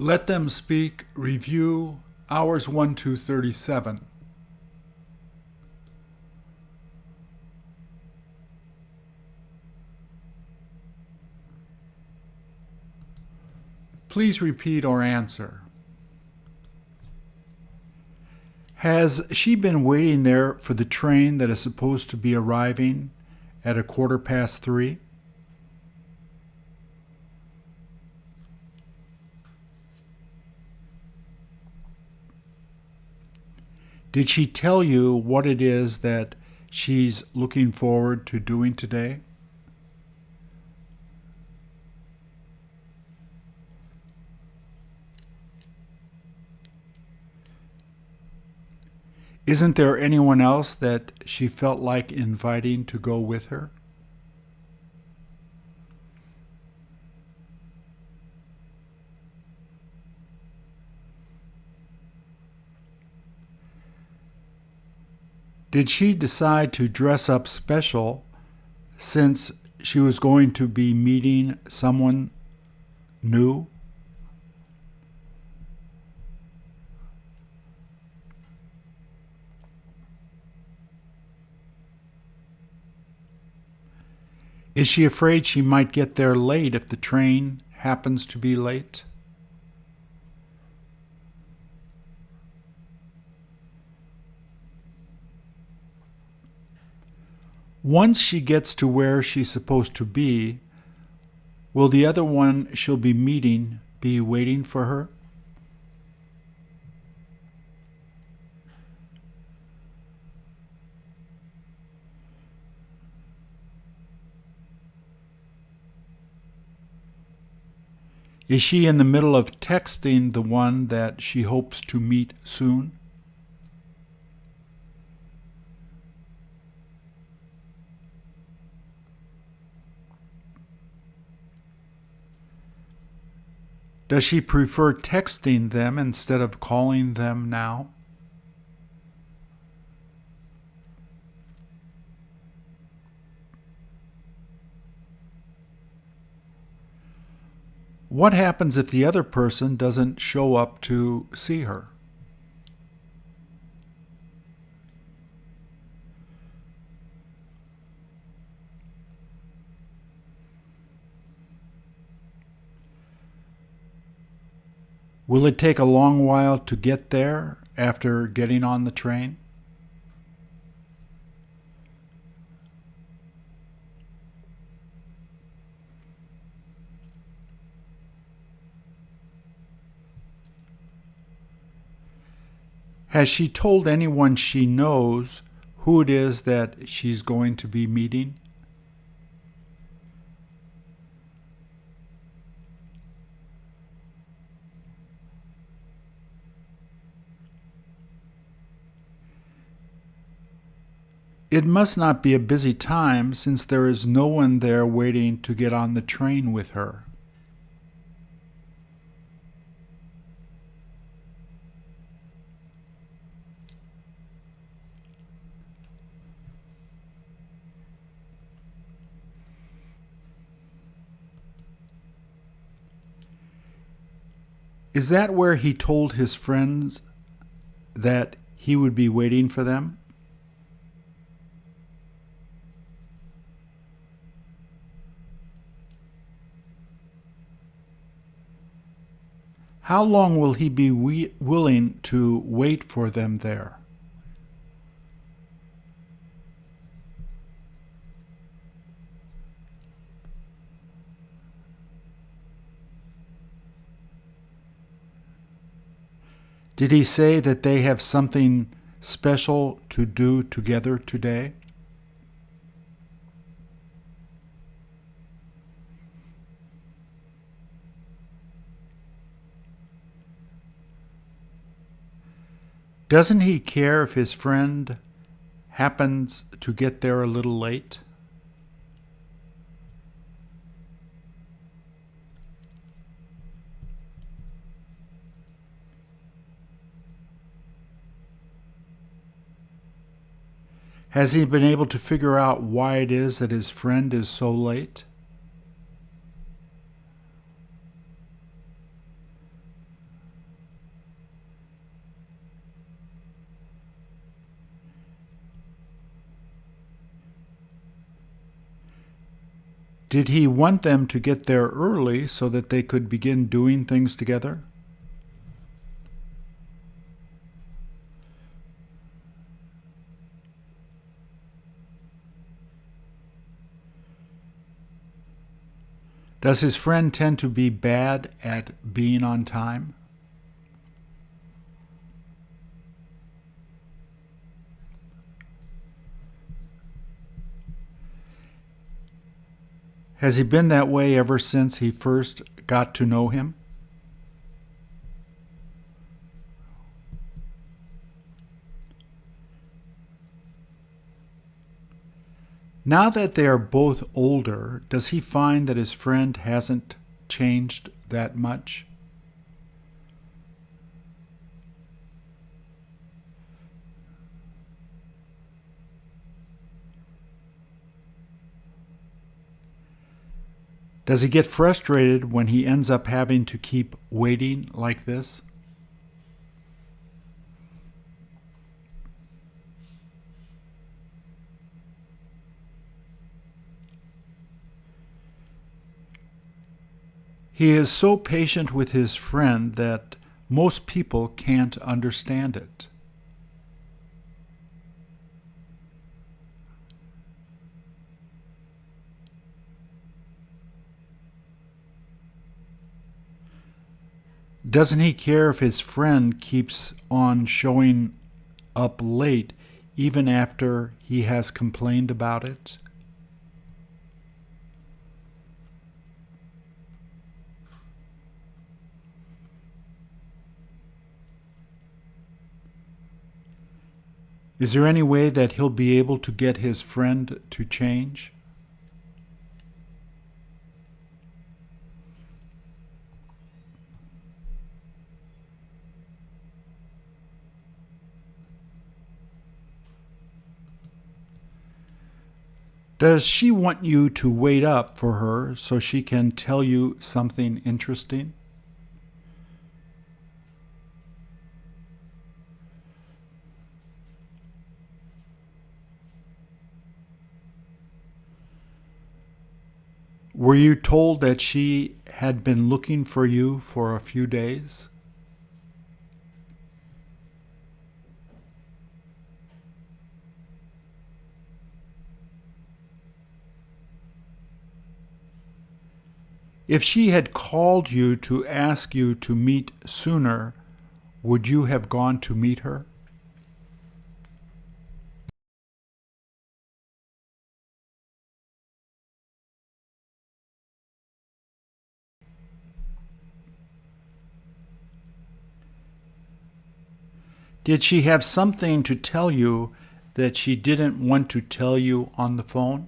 Let them speak. Review. Hours 1 to 37. Please repeat or answer. Has she been waiting there for the train that is supposed to be arriving at 3:15? Did she tell you what it is that she's looking forward to doing today? Isn't there anyone else that she felt like inviting to go with her? Did she decide to dress up special since she was going to be meeting someone new? Is she afraid she might get there late if the train happens to be late? Once she gets to where she's supposed to be, will the other one she'll be meeting be waiting for her? Is she in the middle of texting the one that she hopes to meet soon? Does she prefer texting them instead of calling them now? What happens if the other person doesn't show up to see her? Will it take a long while to get there after getting on the train? Has she told anyone she knows who it is that she's going to be meeting? It must not be a busy time since there is no one there waiting to get on the train with her. Is that where he told his friends that he would be waiting for them? How long will he be willing to wait for them there? Did he say that they have something special to do together today? Doesn't he care if his friend happens to get there a little late? Has he been able to figure out why it is that his friend is so late? Did he want them to get there early so that they could begin doing things together? Does his friend tend to be bad at being on time? Has he been that way ever since he first got to know him? Now that they are both older, does he find that his friend hasn't changed that much? Does he get frustrated when he ends up having to keep waiting like this? He is so patient with his friend that most people can't understand it. Doesn't he care if his friend keeps on showing up late even after he has complained about it? Is there any way that he'll be able to get his friend to change? Does she want you to wait up for her so she can tell you something interesting? Were you told that she had been looking for you for a few days? If she had called you to ask you to meet sooner, would you have gone to meet her? Did she have something to tell you that she didn't want to tell you on the phone?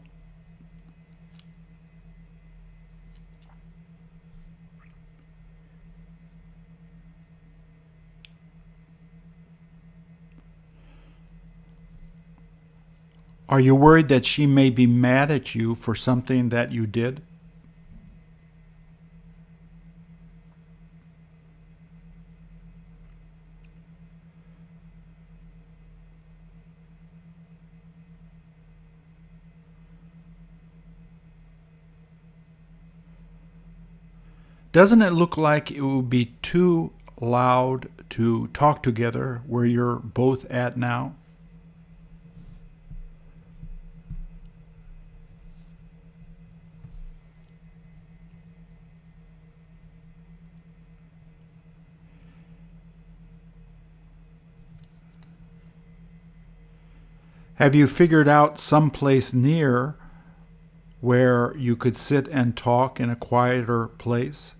Are you worried that she may be mad at you for something that you did? Doesn't it look like it would be too loud to talk together where you're both at now? Have you figured out some place near where you could sit and talk in a quieter place?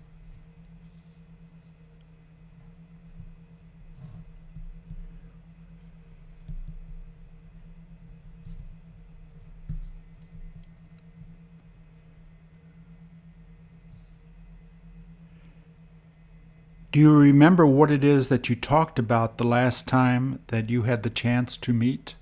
Do you remember what it is that you talked about the last time that you had the chance to meet?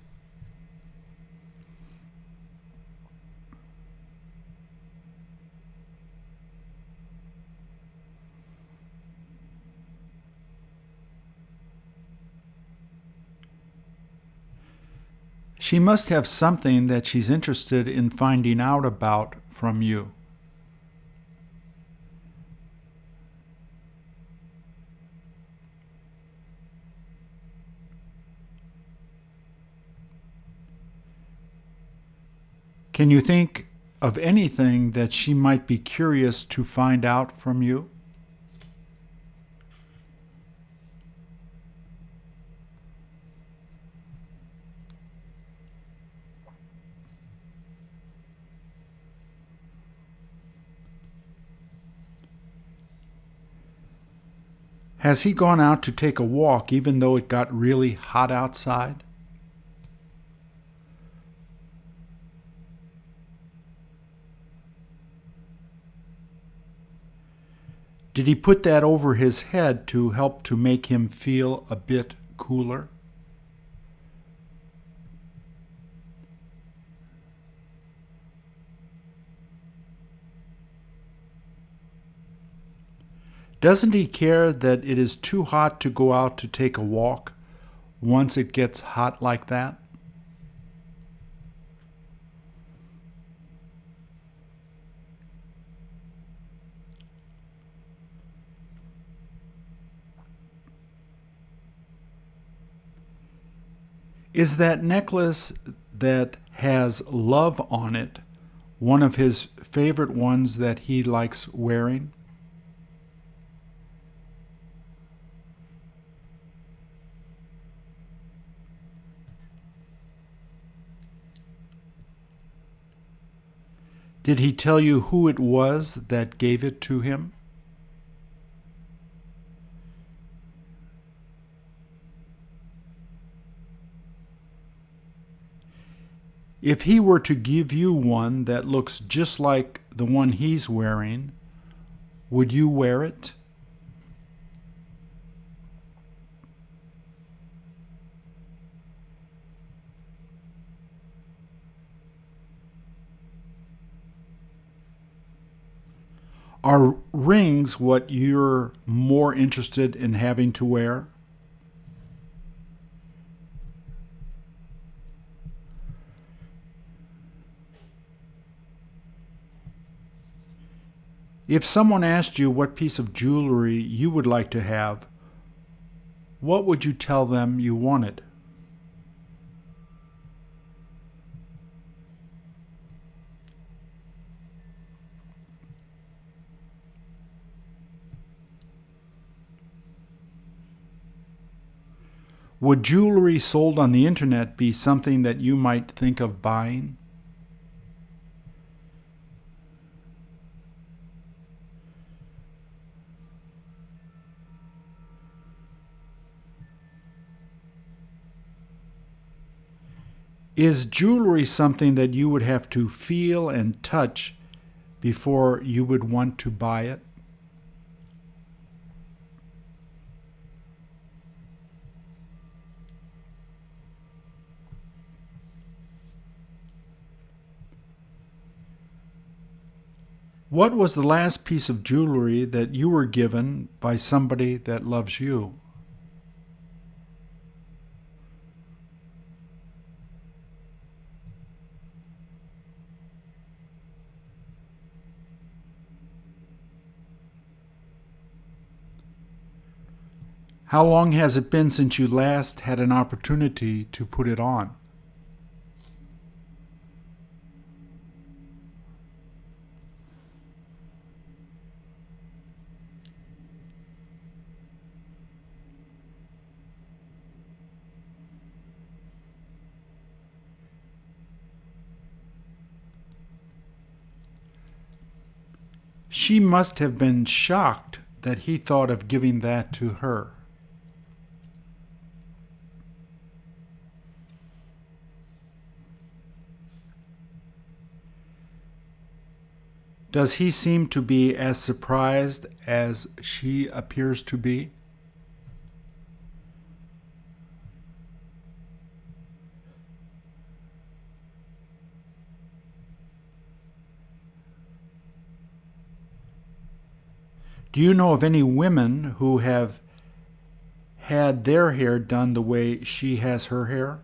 She must have something that she's interested in finding out about from you. Can you think of anything that she might be curious to find out from you? Has he gone out to take a walk even though it got really hot outside? Did he put that over his head to help to make him feel a bit cooler? Doesn't he care that it is too hot to go out to take a walk once it gets hot like that? Is that necklace that has love on it one of his favorite ones that he likes wearing? Did he tell you who it was that gave it to him? If he were to give you one that looks just like the one he's wearing, would you wear it? Are rings what you're more interested in having to wear? If someone asked you what piece of jewelry you would like to have, what would you tell them you wanted? Would jewelry sold on the internet be something that you might think of buying? Is jewelry something that you would have to feel and touch before you would want to buy it? What was the last piece of jewelry that you were given by somebody that loves you? How long has it been since you last had an opportunity to put it on? She must have been shocked that he thought of giving that to her. Does he seem to be as surprised as she appears to be? Do you know of any women who have had their hair done the way she has her hair?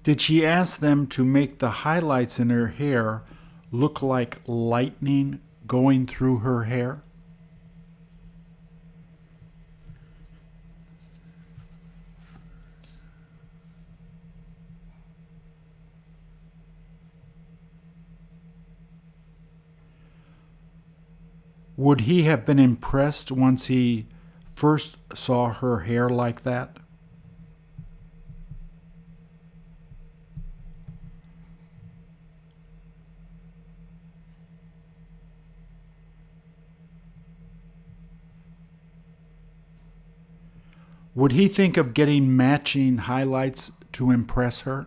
Did she ask them to make the highlights in her hair look like lightning going through her hair? Would he have been impressed once he first saw her hair like that? Would he think of getting matching highlights to impress her?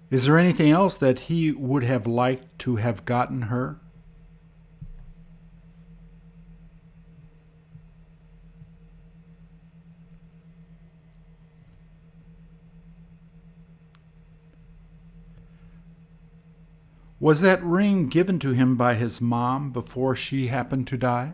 Is there anything else that he would have liked to have gotten her? Was that ring given to him by his mom before she happened to die?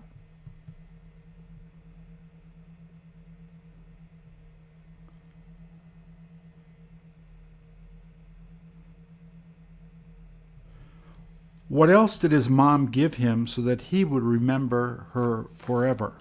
What else did his mom give him so that he would remember her forever?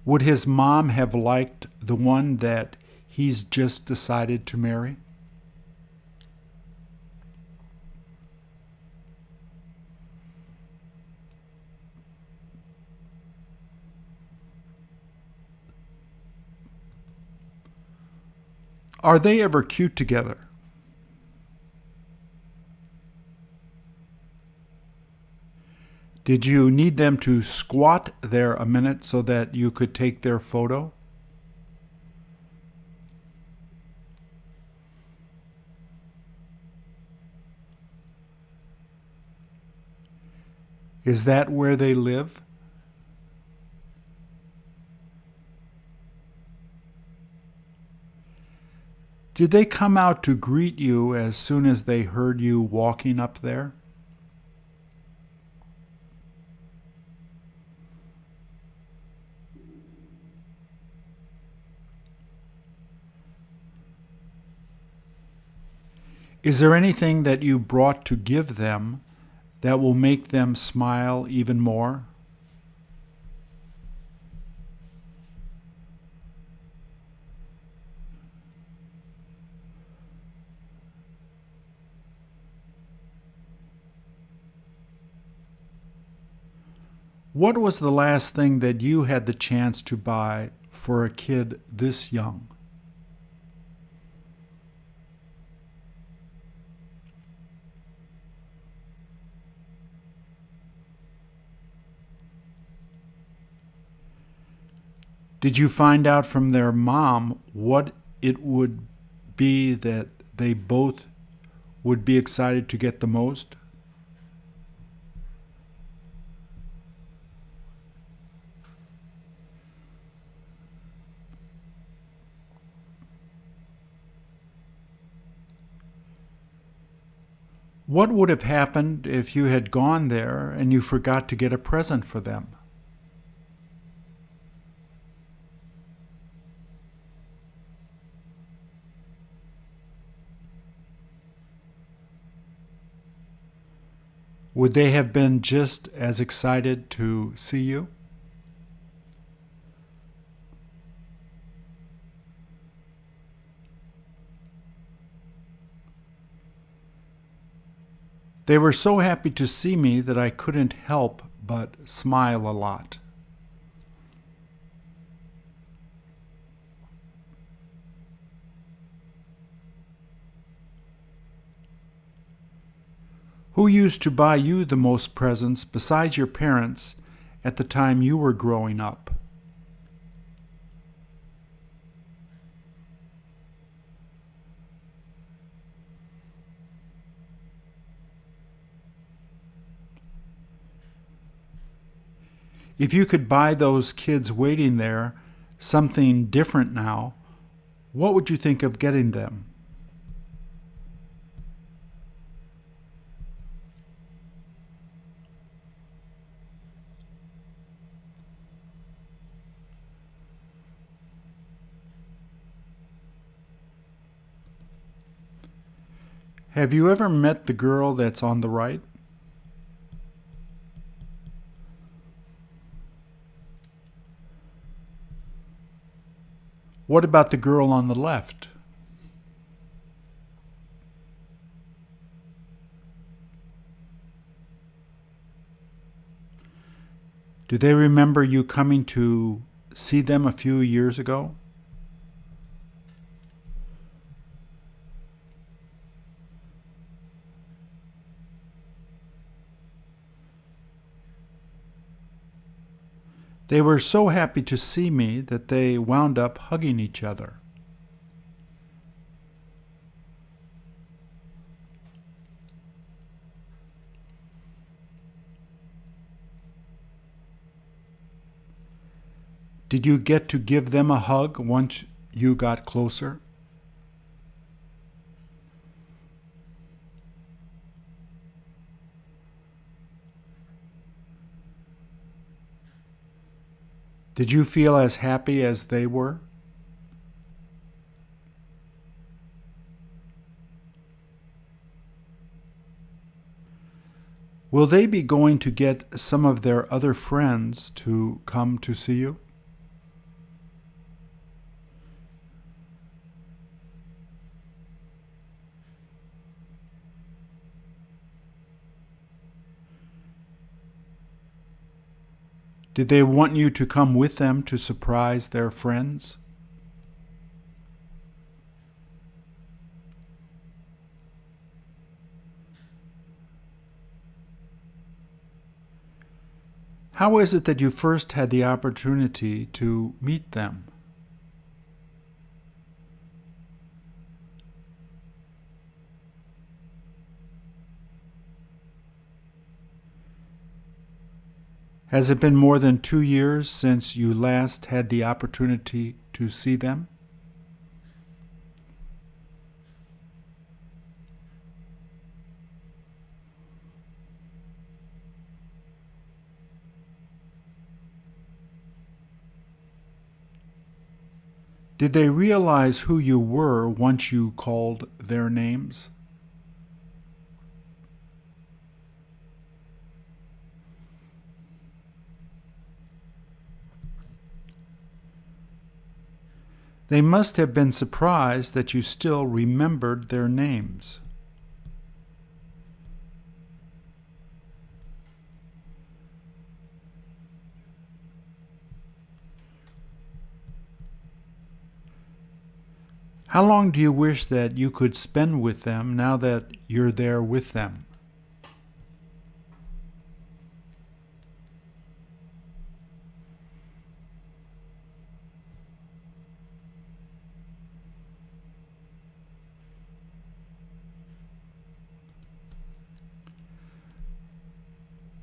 Would his mom have liked the one that he's just decided to marry? Are they ever cute together? Did you need them to squat there a minute so that you could take their photo? Is that where they live? Did they come out to greet you as soon as they heard you walking up there? Is there anything that you brought to give them that will make them smile even more? What was the last thing that you had the chance to buy for a kid this young? Did you find out from their mom what it would be that they both would be excited to get the most? What would have happened if you had gone there and you forgot to get a present for them? Would they have been just as excited to see you? They were so happy to see me that I couldn't help but smile a lot. Who used to buy you the most presents besides your parents at the time you were growing up? If you could buy those kids waiting there something different now, What would you think of getting them? Have you ever met the girl that's on the right? What about the girl on the left? Do they remember you coming to see them a few years ago? They were so happy to see me that they wound up hugging each other. Did you get to give them a hug once you got closer? Did you feel as happy as they were? Will they be going to get some of their other friends to come to see you? Did they want you to come with them to surprise their friends? How is it that you first had the opportunity to meet them? Has it been more than 2 years since you last had the opportunity to see them? Did they realize who you were once you called their names? They must have been surprised that you still remembered their names. How long do you wish that you could spend with them now that you're there with them?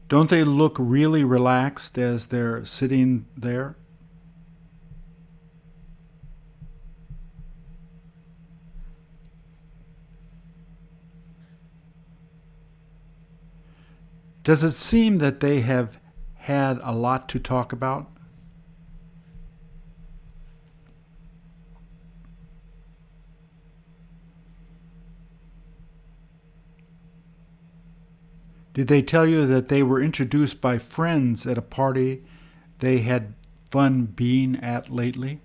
Don't they look really relaxed as they're sitting there? Does it seem that they have had a lot to talk about? Did they tell you that they were introduced by friends at a party they had fun being at lately?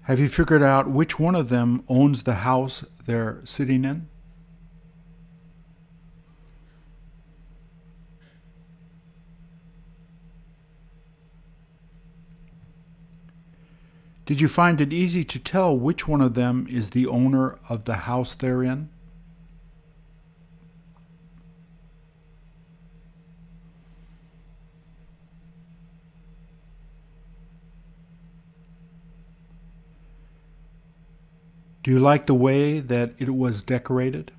Have you figured out which one of them owns the house they're sitting in? Did you find it easy to tell which one of them is the owner of the house they're in? Do you like the way that it was decorated?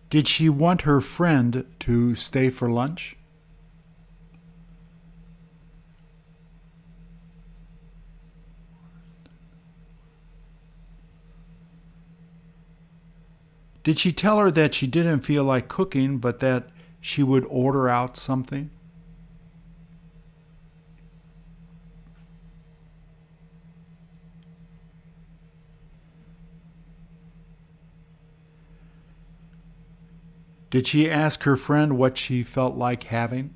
Did she want her friend to stay for lunch? Did she tell her that she didn't feel like cooking, but that she would order out something? Did she ask her friend what she felt like having?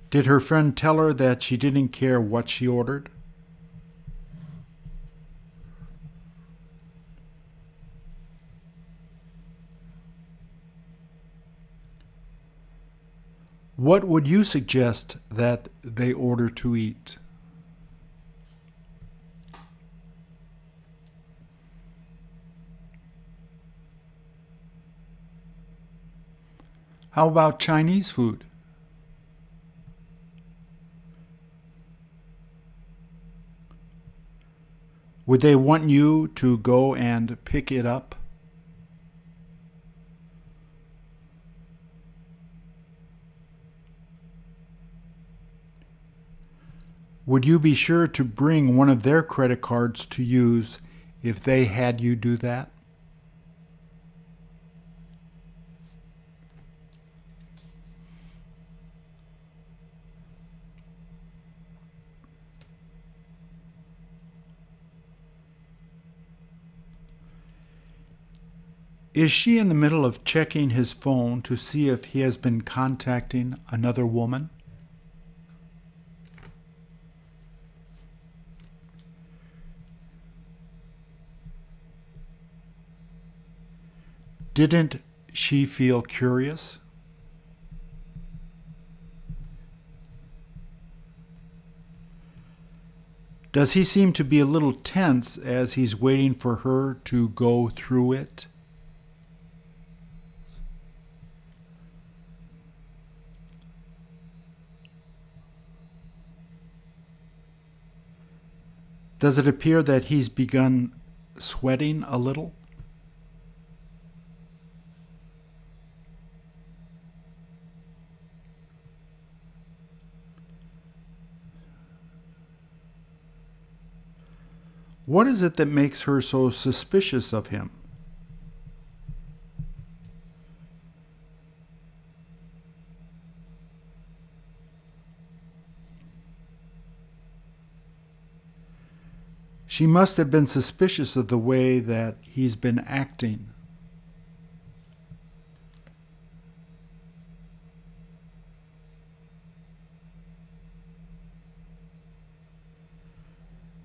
Did her friend tell her that she didn't care what she ordered? What would you suggest that they order to eat? How about Chinese food? Would they want you to go and pick it up? Would you be sure to bring one of their credit cards to use if they had you do that? Is she in the middle of checking his phone to see if he has been contacting another woman? Didn't she feel curious? Does he seem to be a little tense as he's waiting for her to go through it? Does it appear that he's begun sweating a little? What is it that makes her so suspicious of him? She must have been suspicious of the way that he's been acting.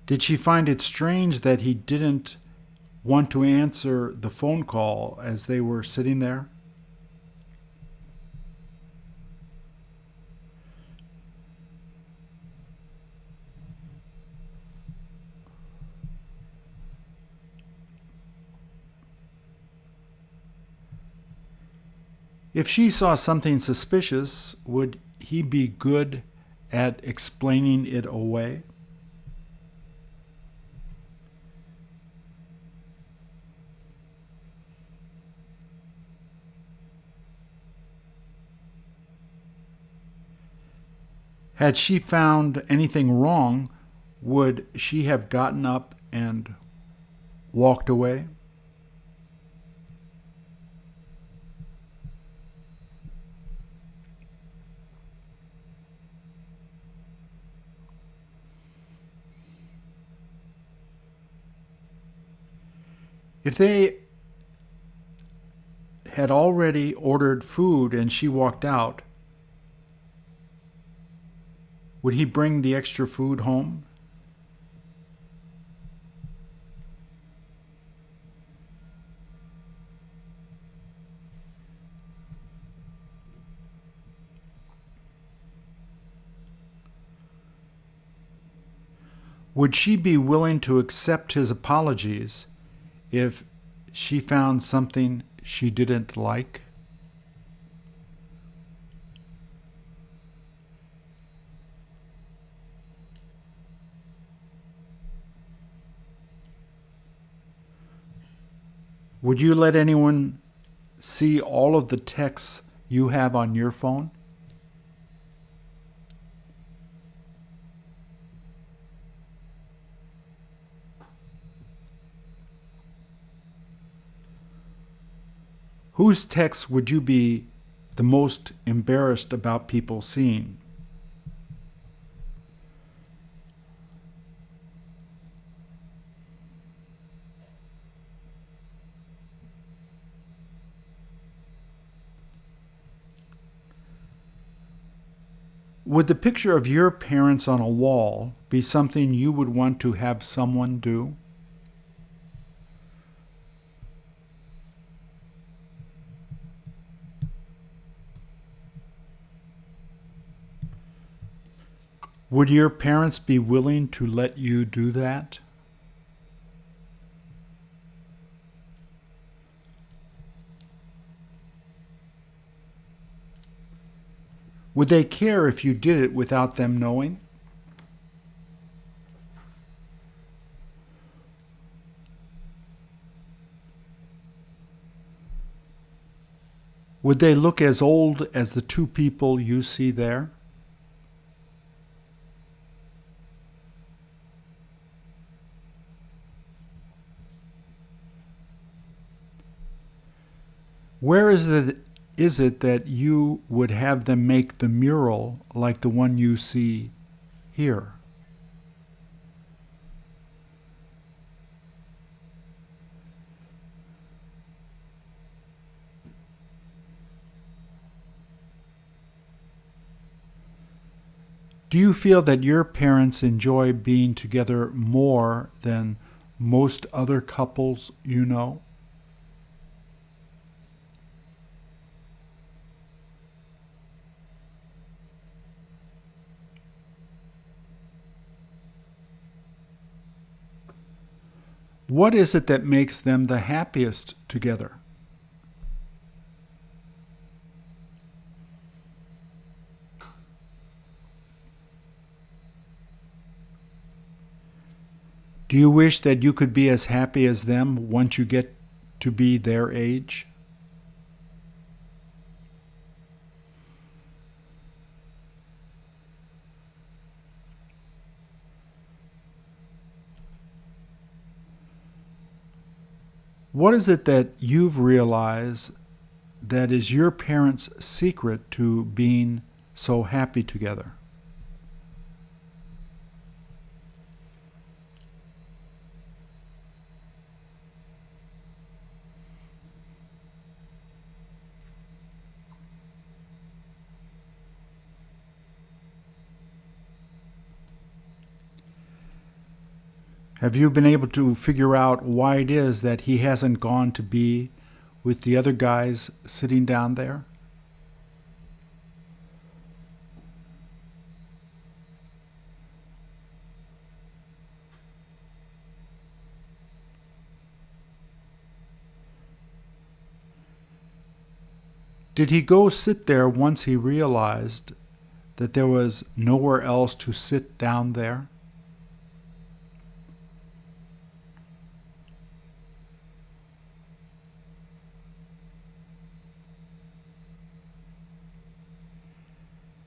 Did she find it strange that he didn't want to answer the phone call as they were sitting there? If she saw something suspicious, would he be good at explaining it away? Had she found anything wrong, would she have gotten up and walked away? If they had already ordered food and she walked out, would he bring the extra food home? Would she be willing to accept his apologies if she found something she didn't like? Would you let anyone see all of the texts you have on your phone? Whose texts would you be the most embarrassed about people seeing? Would the picture of your parents on a wall be something you would want to have someone do? Would your parents be willing to let you do that? Would they care if you did it without them knowing? Would they look as old as the two people you see there? Where is it that you would have them make the mural like the one you see here? Do you feel that your parents enjoy being together more than most other couples you know? What is it that makes them the happiest together? Do you wish that you could be as happy as them once you get to be their age? What is it that you've realized that is your parents' secret to being so happy together? Have you been able to figure out why it is that he hasn't gone to be with the other guys sitting down there? Did he go sit there once he realized that there was nowhere else to sit down there?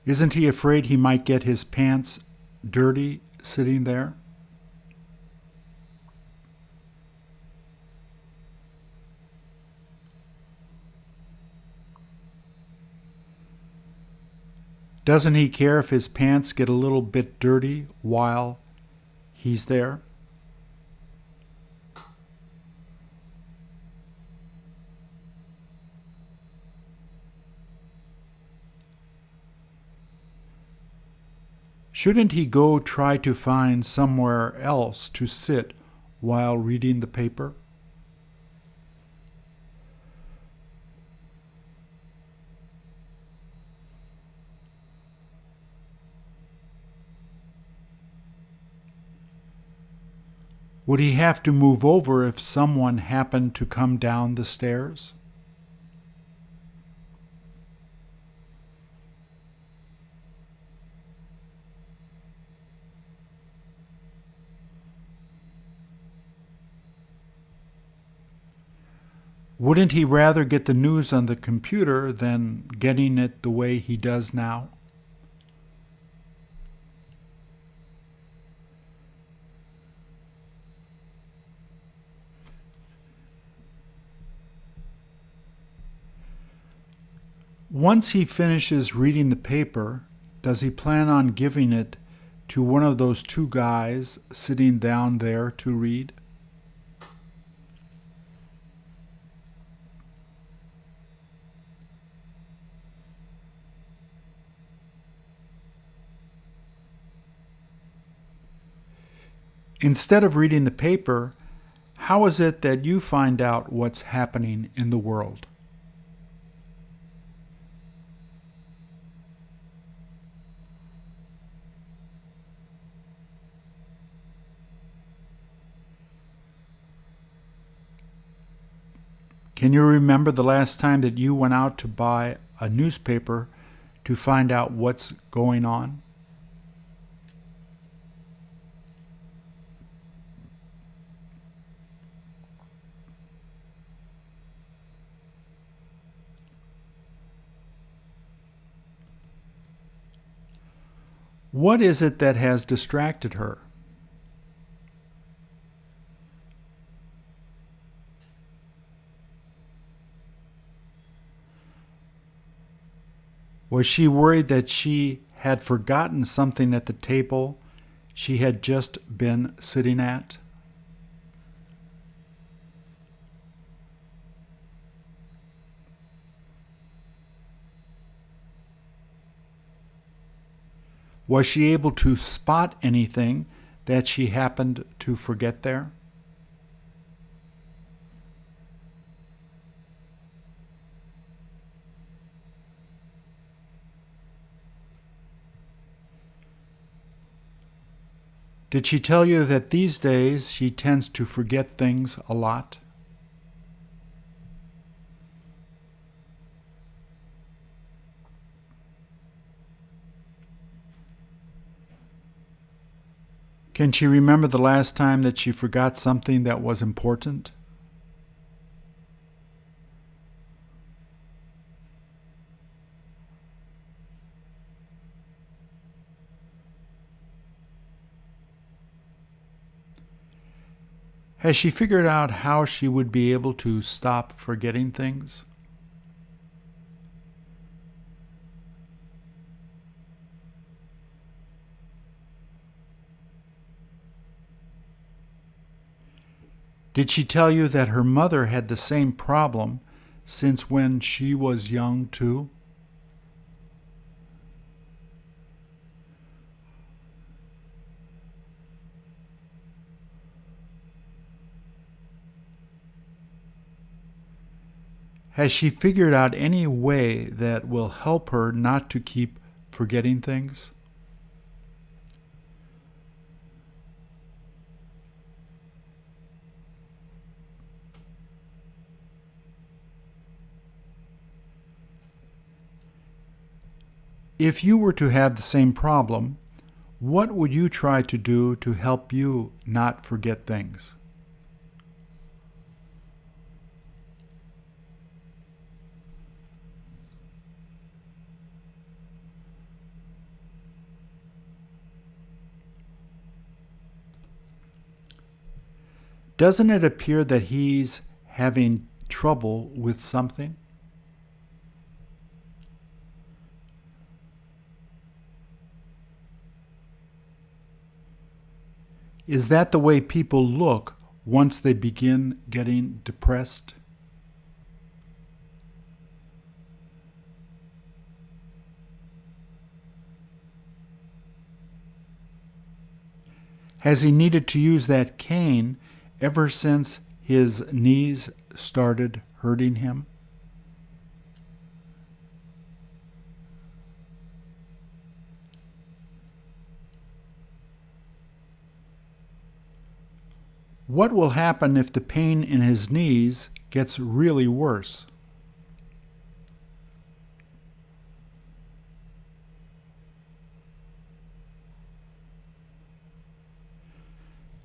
Isn't he afraid he might get his pants dirty sitting there? Doesn't he care if his pants get a little bit dirty while he's there? Shouldn't he go try to find somewhere else to sit while reading the paper? Would he have to move over if someone happened to come down the stairs? Wouldn't he rather get the news on the computer than getting it the way he does now? Once he finishes reading the paper, does he plan on giving it to one of those two guys sitting down there to read? Instead of reading the paper, how is it that you find out what's happening in the world? Can you remember the last time that you went out to buy a newspaper to find out what's going on? What is it that has distracted her? Was she worried that she had forgotten something at the table she had just been sitting at? Was she able to spot anything that she happened to forget there? Did she tell you that these days she tends to forget things a lot? Can she remember the last time that she forgot something that was important? Has she figured out how she would be able to stop forgetting things? Did she tell you that her mother had the same problem since when she was young too? Has she figured out any way that will help her not to keep forgetting things? If you were to have the same problem, what would you try to do to help you not forget things? Doesn't it appear that he's having trouble with something? Is that the way people look once they begin getting depressed? Has he needed to use that cane ever since his knees started hurting him? What will happen if the pain in his knees gets really worse?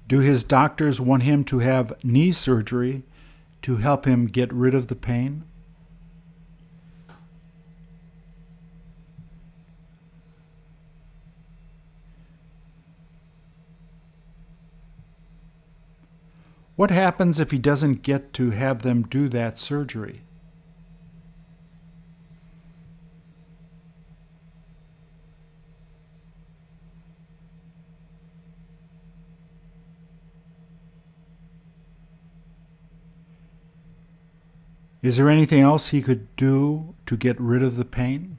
Do his doctors want him to have knee surgery to help him get rid of the pain? What happens if he doesn't get to have them do that surgery? Is there anything else he could do to get rid of the pain?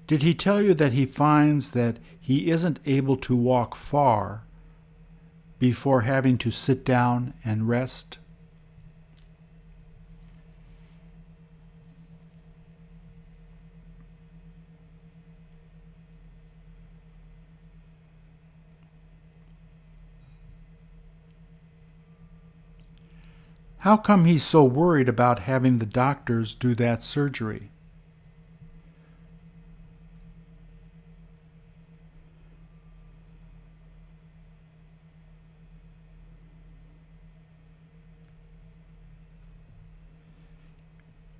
Did he tell you that he finds that he isn't able to walk far before having to sit down and rest? How come he's so worried about having the doctors do that surgery?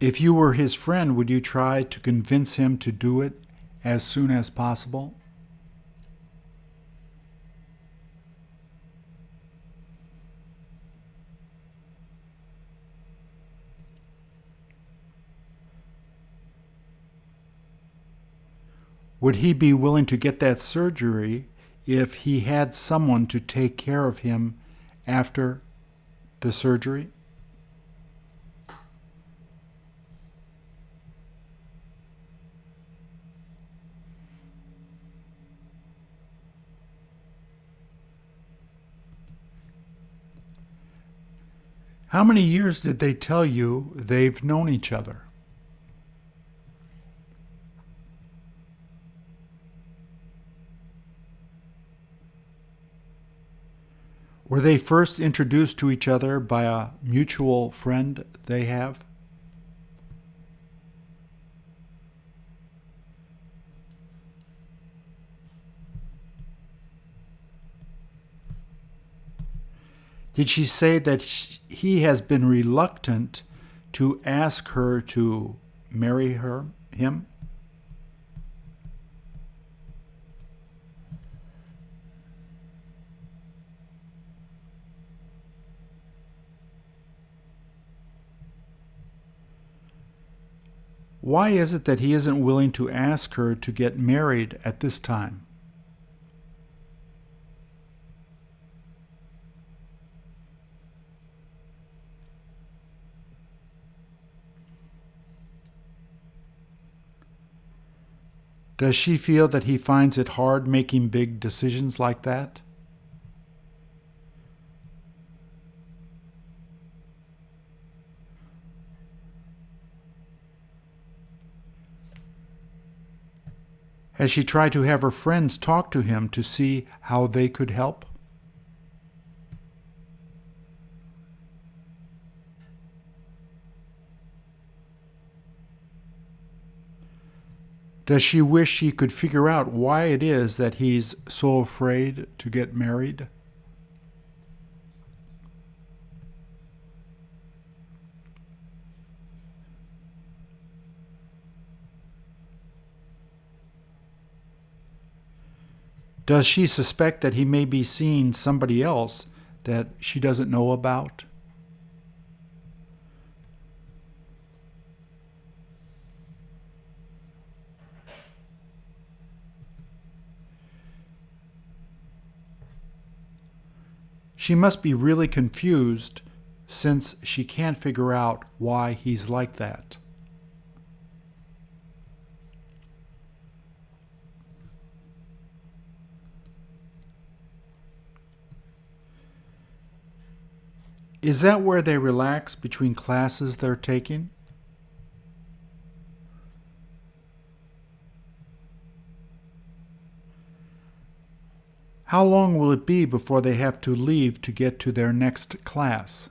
If you were his friend, would you try to convince him to do it as soon as possible? Would he be willing to get that surgery if he had someone to take care of him after the surgery? How many years did they tell you they've known each other? Were they first introduced to each other by a mutual friend they have? Did she say that he has been reluctant to ask her to marry him? Why is it that he isn't willing to ask her to get married at this time? Does she feel that he finds it hard making big decisions like that? Has she tried to have her friends talk to him to see how they could help? Does she wish she could figure out why it is that he's so afraid to get married? Does she suspect that he may be seeing somebody else that she doesn't know about? She must be really confused since she can't figure out why he's like that. Is that where they relax between classes they're taking? How long will it be before they have to leave to get to their next class?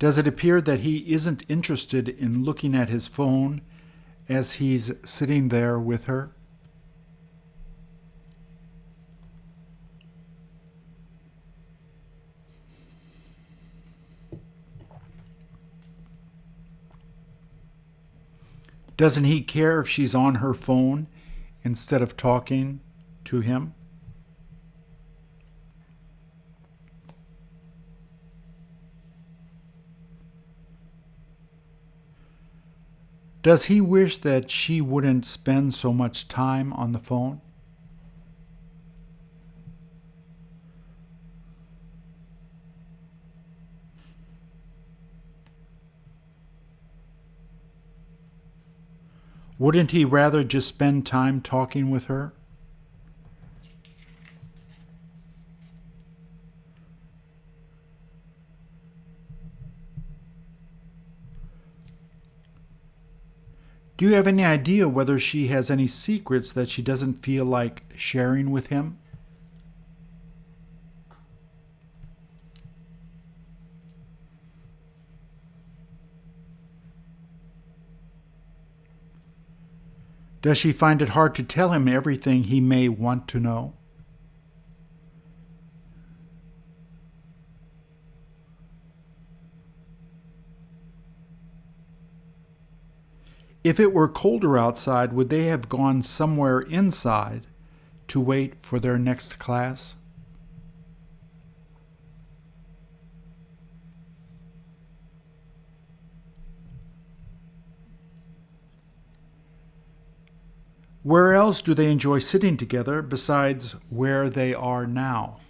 Does it appear that he isn't interested in looking at his phone as he's sitting there with her? Doesn't he care if she's on her phone instead of talking to him? Does he wish that she wouldn't spend so much time on the phone? Wouldn't he rather just spend time talking with her? Do you have any idea whether she has any secrets that she doesn't feel like sharing with him? Does she find it hard to tell him everything he may want to know? If it were colder outside, would they have gone somewhere inside to wait for their next class? Where else do they enjoy sitting together besides where they are now?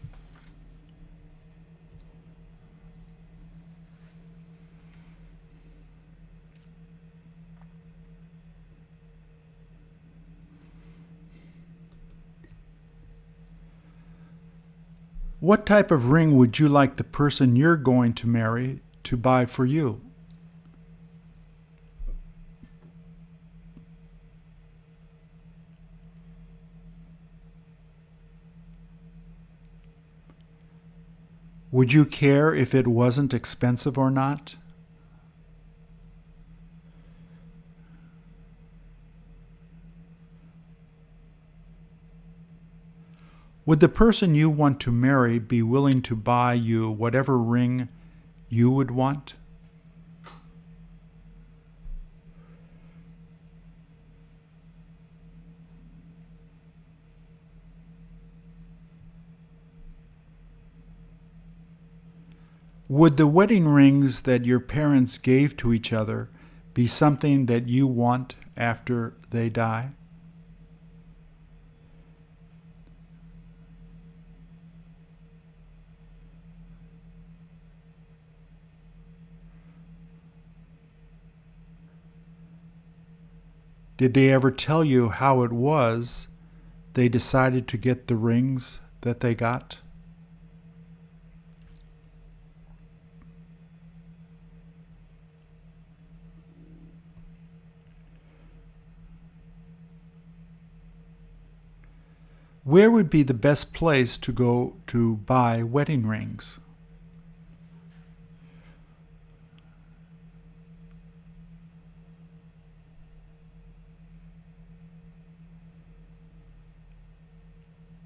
What type of ring would you like the person you're going to marry to buy for you? Would you care if it wasn't expensive or not? Would the person you want to marry be willing to buy you whatever ring you would want? Would the wedding rings that your parents gave to each other be something that you want after they die? Did they ever tell you how it was they decided to get the rings that they got? Where would be the best place to go to buy wedding rings?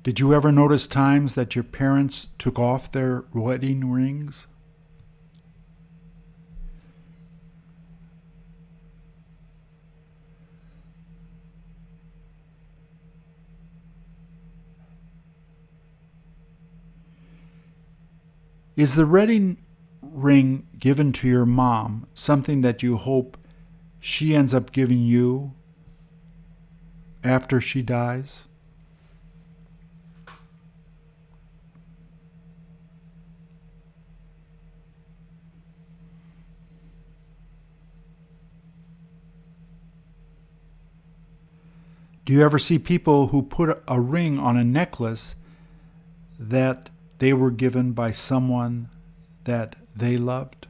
Did you ever notice times that your parents took off their wedding rings? Is the wedding ring given to your mom something that you hope she ends up giving you after she dies? Do you ever see people who put a ring on a necklace that they were given by someone that they loved?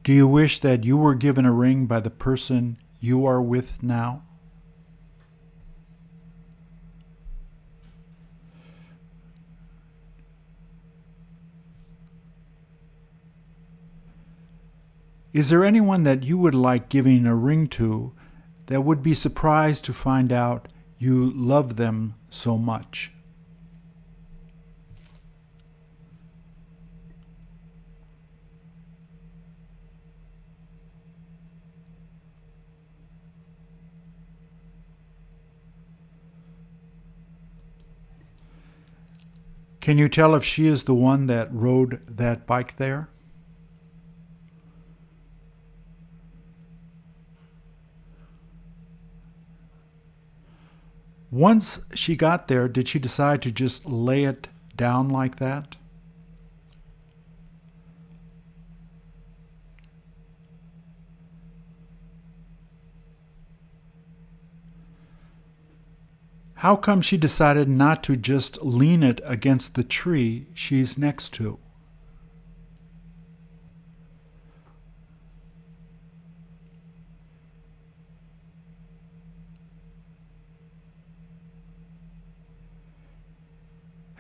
Do you wish that you were given a ring by the person you are with now? Is there anyone that you would like giving a ring to that would be surprised to find out you love them so much? Can you tell if she is the one that rode that bike there? Once she got there, did she decide to just lay it down like that? How come she decided not to just lean it against the tree she's next to?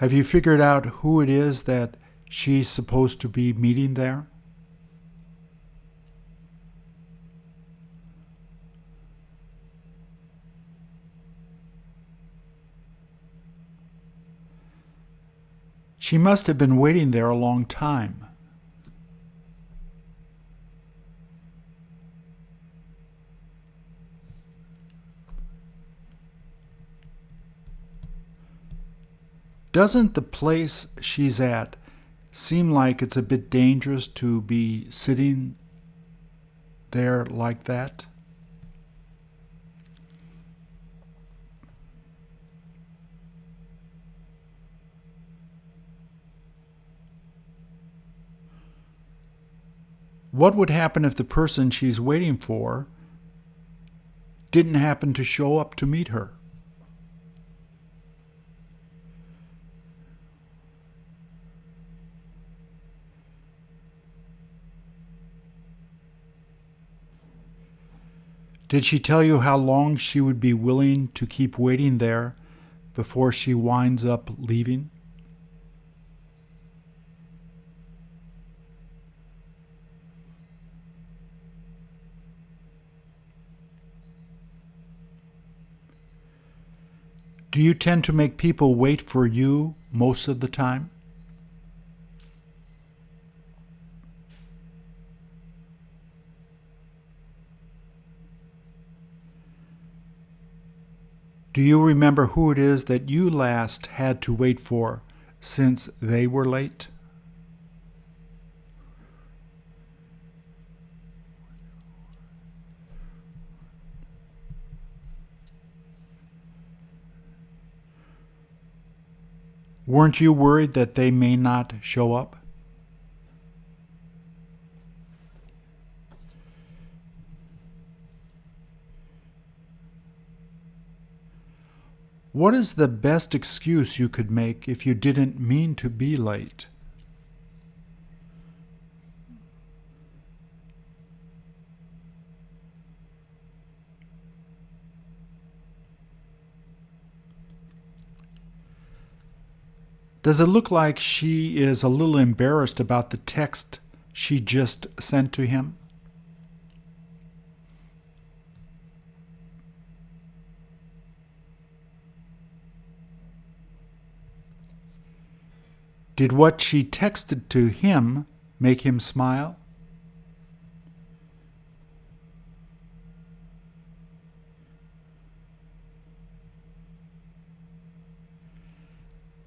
Have you figured out who it is that she's supposed to be meeting there? She must have been waiting there a long time. Doesn't the place she's at seem like it's a bit dangerous to be sitting there like that? What would happen if the person she's waiting for didn't happen to show up to meet her? Did she tell you how long she would be willing to keep waiting there before she winds up leaving? Do you tend to make people wait for you most of the time? Do you remember who it is that you last had to wait for since they were late? Weren't you worried that they may not show up? What is the best excuse you could make if you didn't mean to be late? Does it look like she is a little embarrassed about the text she just sent to him? Did what she texted to him make him smile?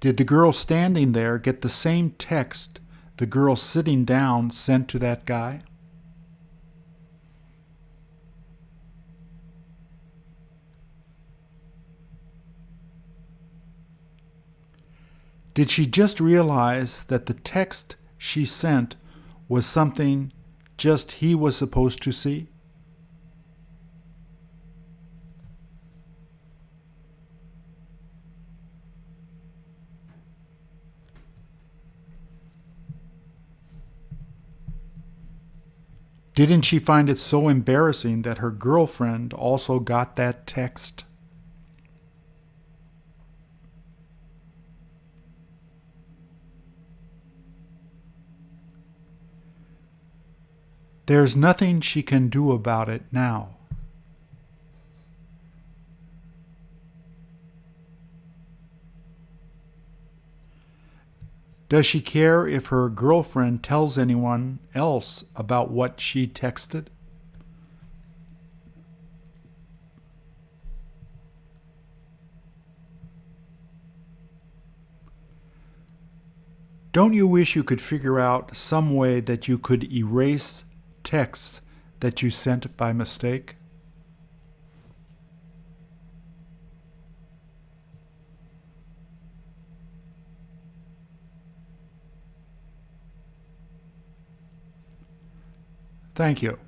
Did the girl standing there get the same text the girl sitting down sent to that guy? Did she just realize that the text she sent was something just he was supposed to see? Didn't she find it so embarrassing that her girlfriend also got that text? There's nothing she can do about it now. Does she care if her girlfriend tells anyone else about what she texted? Don't you wish you could figure out some way that you could erase texts that you sent by mistake? Thank you.